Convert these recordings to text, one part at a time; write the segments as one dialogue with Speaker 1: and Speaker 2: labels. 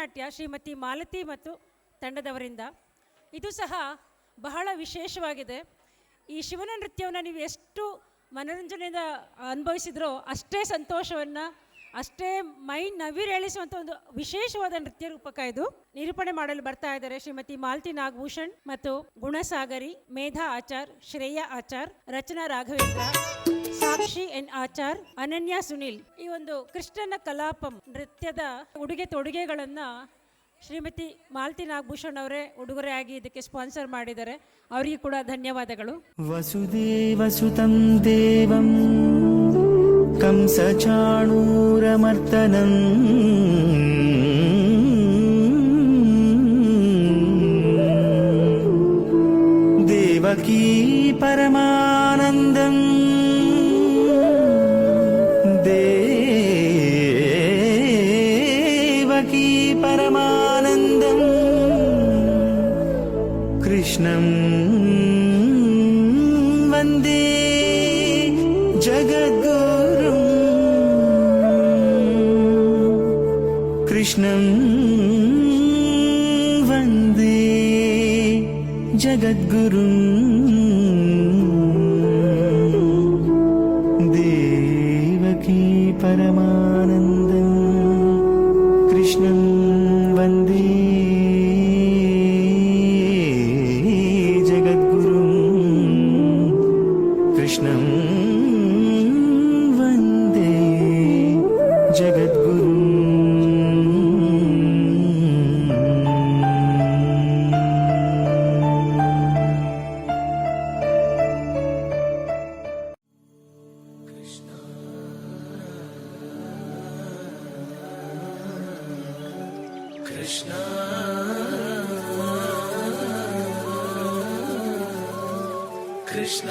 Speaker 1: ಭರತನಾಟ್ಯ ಶ್ರೀಮತಿ ಮಾಲತಿ ಮತ್ತು ತಂಡದವರಿಂದ. ಇದು ಸಹ ಬಹಳ ವಿಶೇಷವಾಗಿದೆ. ಈ ಶಿವನ ನೃತ್ಯವನ್ನು ನೀವು ಎಷ್ಟು ಮನೋರಂಜನೆಯಿಂದ ಅನುಭವಿಸಿದ್ರೋ ಅಷ್ಟೇ ಸಂತೋಷವನ್ನು, ಅಷ್ಟೇ ಮೈ ನವಿರೇಳಿಸುವಂಥ ಒಂದು ವಿಶೇಷವಾದ ನೃತ್ಯ ರೂಪಕ ಇದು. ನಿರೂಪಣೆ ಮಾಡಲು ಬರ್ತಾ ಇದ್ದಾರೆ ಶ್ರೀಮತಿ ಮಾಲತಿ ನಾಗಭೂಷಣ್ ಮತ್ತು ಗುಣಸಾಗರಿ, ಮೇಧಾ ಆಚಾರ್, ಶ್ರೇಯಾ ಆಚಾರ್, ರಚನಾ ರಾಘವೇಂದ್ರ, ಸಾಕ್ಷಿ ಎನ್ ಆಚಾರ್, ಅನನ್ಯ ಸುನಿಲ್. ಈ ಒಂದು ಕೃಷ್ಣನ ಕಲಾಪಂ ನೃತ್ಯದ ಉಡುಗೆ ತೊಡುಗೆಗಳನ್ನು ಶ್ರೀಮತಿ ಮಾಲತಿ ನಾಗಭೂಷಣ್ ಅವರೇ ಉಡುಗೊರೆಯಾಗಿ ಇದಕ್ಕೆ ಸ್ಪಾನ್ಸರ್ ಮಾಡಿದ್ದಾರೆ. ಅವರಿಗೆ ಕೂಡ ಧನ್ಯವಾದಗಳು.
Speaker 2: ವಸುದೇವಸುತಂ ದೇವಂ ಕಂಸಚಾಣೂರಮರ್ದನಂ ದೇವಕೀ ಪರಮಾನಂದಂ ದೇವಕೀ ಪರಮಾನಂದಂ ಕೃಷ್ಣಂ ವಂದೇ ಜಗದ್ಗುರುಂ ಕೃಷ್ಣಂ ವಂದೇ ಜಗದ್ಗುರುಂ ದೇವಕೀ ಪರಮಾನಂದಂ ಕೃಷ್ಣಂ ವಂದೇ ಜಗದ್ಗುರುಂ ಕೃಷ್ಣಂ ವಂದೇ ಜಗದ್ಗುರುಂ. ಕೃಷ್ಣ ಕೃಷ್ಣ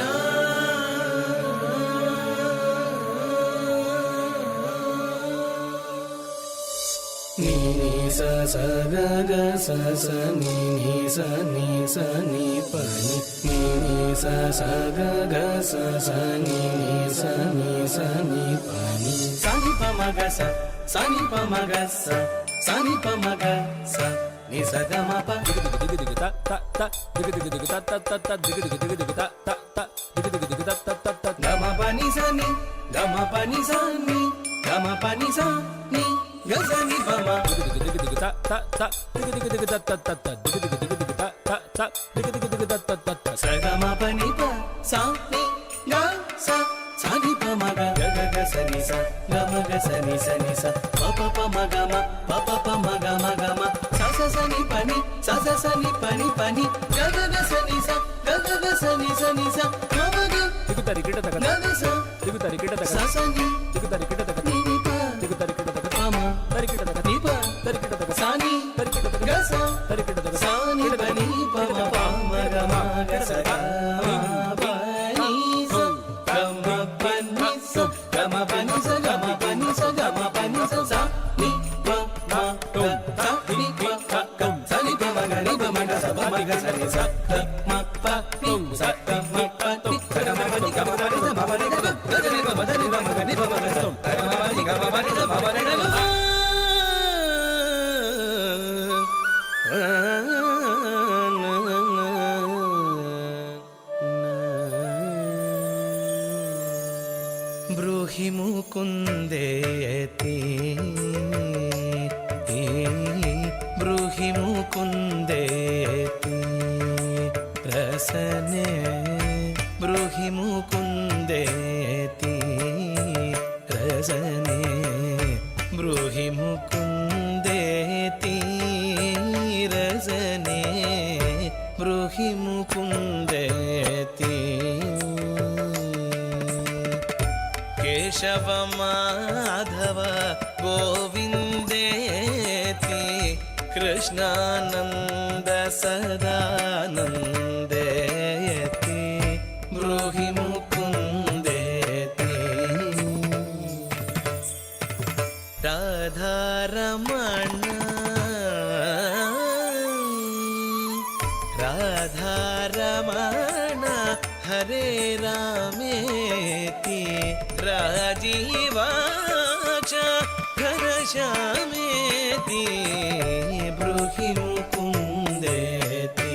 Speaker 2: ನೀ ಸ ಸ ಗ ಗ ಸ ಸ ನೀ ಸ ನೀ ಸ ನೀ ಪ ನೀ ಸ ಸ ಗ ಗ ಸ ಸ ನೀ ಸ ನೀ ಸ ನೀ ಪ ನೀ ಸ ನಿ ಪ ಮ ಗ ಸ ಸ ನಿ ಪ ಮ ಗ ಸ ಸ ನಿ ಪ ಮ ಗ ಸ ನಿ ಸ ಗ ಮ ಪ ದಿಗ ದಿಗ ದಿಗ ದಿಗ ತ ತ ತ ದಿಗ ದಿಗ ದಿಗ ತ ತ ತ ತ ದಿಗ ದಿಗ ದಿಗ ದಿಗ ತ ತ ತ ದಿಗ ದಿಗ ದಿಗ ತ ತ ತ ತ ಗ ಮ ಪ ನಿ ಸ ನಿ ಗ ಮ ಪ ನಿ ಸ ನಿ ಗ ಮ ಪ ನಿ ಸ ನಿ ಗ ಸ ನಿ ಪ ಮ ದಿಗ ದಿಗ ದಿಗ ದಿಗ ತ ತ ತ ದಿಗ ದಿಗ ದಿಗ ತ ತ ತ ತ ದಿಗ ದಿಗ ದಿಗ ದಿಗ ತ ತ ತ ದಿಗ ದಿಗ ದಿಗ ತ ತ ತ ತ ಸ ಗ ಮ ಪ ನಿ ಪ ಸ ನಿ ಗ ಸ ಸ ನಿ ಪ ಮ ಗ ಗ ಗ ಗ ಸ ನಿ ಸ ಗ ಮ ಗ ಸ ನಿ ಸ ನಿ ಸ ಪ ಪ ಪ ಮ ಗ ಮ ಪ ಪ ಪ ಮ ಗ ಮ ಗ ಮ ಸ ಸ ಸ ನಿ ಪ ನಿ ಸ ಸ ಸ ನಿ ಪ ನಿ ಪ ನಿ ಗ ಗ ಗ ಸ ನಿ ಸ ಗ ಗ ಗ ಸ ನಿ ಸ ನಿ ಸ ಮ ಮ ಗ ದಿಗ ತರಿ ಕಿಟ ತಗ ಗ ಗ ಸ ದಿಗ ತರಿ ಕಿಟ ತಗ ಸ ಸ ನಿ ದಿಗ ತರಿ ಕಿಟ ತಗ ನಿ ನಿ ಪ ದಿಗ ತರಿ ಕಿಟ ತಗ ಪ ಮ ತರಿ ಕಿಟ ತಗ ನಿ ಪ ತರಿ ಕಿಟ ತಗ ಸ ನಿ ತರಿ ಕಿಟ ತಗ ಗ ಸ ತರಿ ಕಿಟ ತಗ ಸ ನಿ ಪ ನಿ ಪ ಮ ಪ ಮ ಗ ಮ ಗ ಸ ಗ ಪ ನಿ ಸ ಗ ಮ ಪ ನಿ ಸ ಗ ಮ ಪ ನಿ ಸ ಗ ಮ ಪ ನಿ ಸ ಗ ಮ ಪ ನಿ ಸ ಸ ನಿ ಪ ಮ ಗ ಸ ನಿ ಪ ಗ ಗ ಸ ನಿ ಪ ಮ ಗ ನಿ ಪ ಮ ಗ ಸ ಪ ಮ ಗ ಸ ನಿ ಸ ಗ ಮ ಪ ನಿ ಸ ಗ ಮ ಪ ನಿ ಸ ಗ ಮ ಪ ನಿ ಗ ಮ ಪ ನಿ ಸ ಮ ಪ ನಿ ಗ ಗ ಗ ನಿ ಪ ಮ ದ ನಿ ಪ ಮ ಗ ನಿ ಪ ಮ ಗ ಸ ಗ ಮ ಪ ನಿ ಗ ಮ ಪ ನಿ ಸ ಮ ಪ ನಿ ಗ ಗ ಬ್ರೂಹಿ ಮುಕುಂದೇತಿ ಬ್ರೂಹಿ ಮುಕುಂದೇತಿ ರಸನೆ ಬ್ರೂಹಿ ಮುಕುಂದೇತಿ ರಸನೆ ಬ್ರೂಹಿ ಮುಕುಂದೇತಿ ರಸನೆ ಬ್ರೂಹಿ ಮುಕುಂದೇತಿ ಕೇಶವ ಮಾಧವ ಗೋವಿಂದೇತಿ ಕೃಷ್ಣಾನಂದ ಸದಾನಂದೇತಿ ಬ್ರೂಹಿ ಮುಕುಂದೇತಿ ರಾಧಾರಮಣ ರಾಧಾರಮಣ ಹರೇ ರಾಮೇತಿ ರಾಜೀವಾಕ್ಷ ಘನಶ್ಯಾಮೇತಿ ಮುಕುಂದೇತಿ.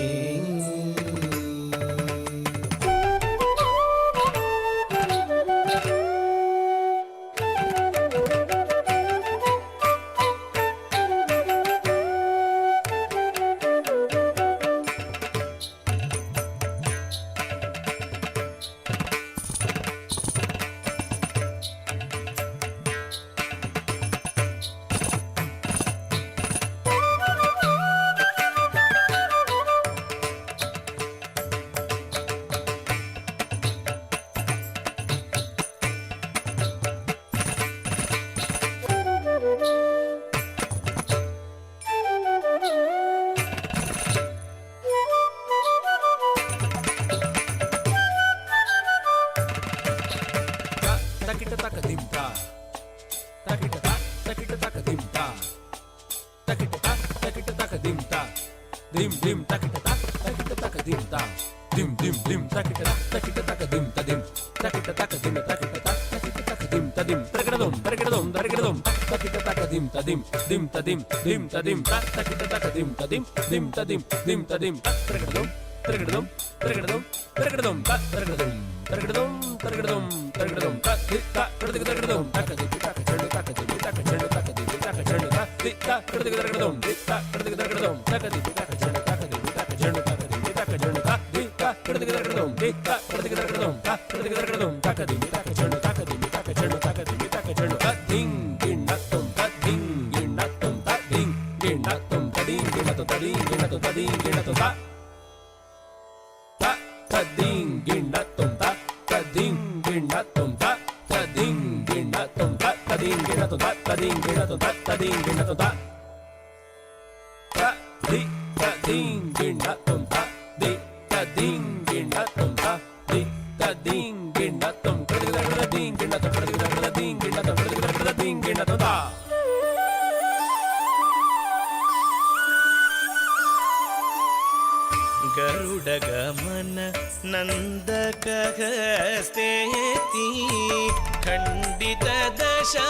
Speaker 3: Takita taka dimta, takita taka dimta, takita taka dimta, dim dim takita taka dimta, dim dim dim takita taka dimta dim, takita taka dimta dim, targadom takita taka dimta dim, dim ta dim takita taka dimta dim, dim ta dim targadom targadom targadom targadom ta ta targadom takadum taka chanda takadum taka chanda takadum taka chanda ta targadom ta targadom takadum taka chanda takadum taka chanda takadum taka chanda ta targadom ta targadom takadum taka chanda takadum taka chanda takadum taka chanda ta ding ginnatum ta ding ginnatum ta ding ginnatum ta ding ginnatum ta ding ginnatum ta ding ginnatum ta ta ding ginnatum ta ding ginnatum ta ding ginnatum ta ding ginnatum ta ding ginnatum ta ding ginnatum ta ding ginnatum ta ding ginnatum ta ding ginnatum ding ginnatum ta.
Speaker 2: Garuda ಗಮನ ನಂದಕಹಸ್ತೇತಿ ಖಂಡಿತ ದಶಾ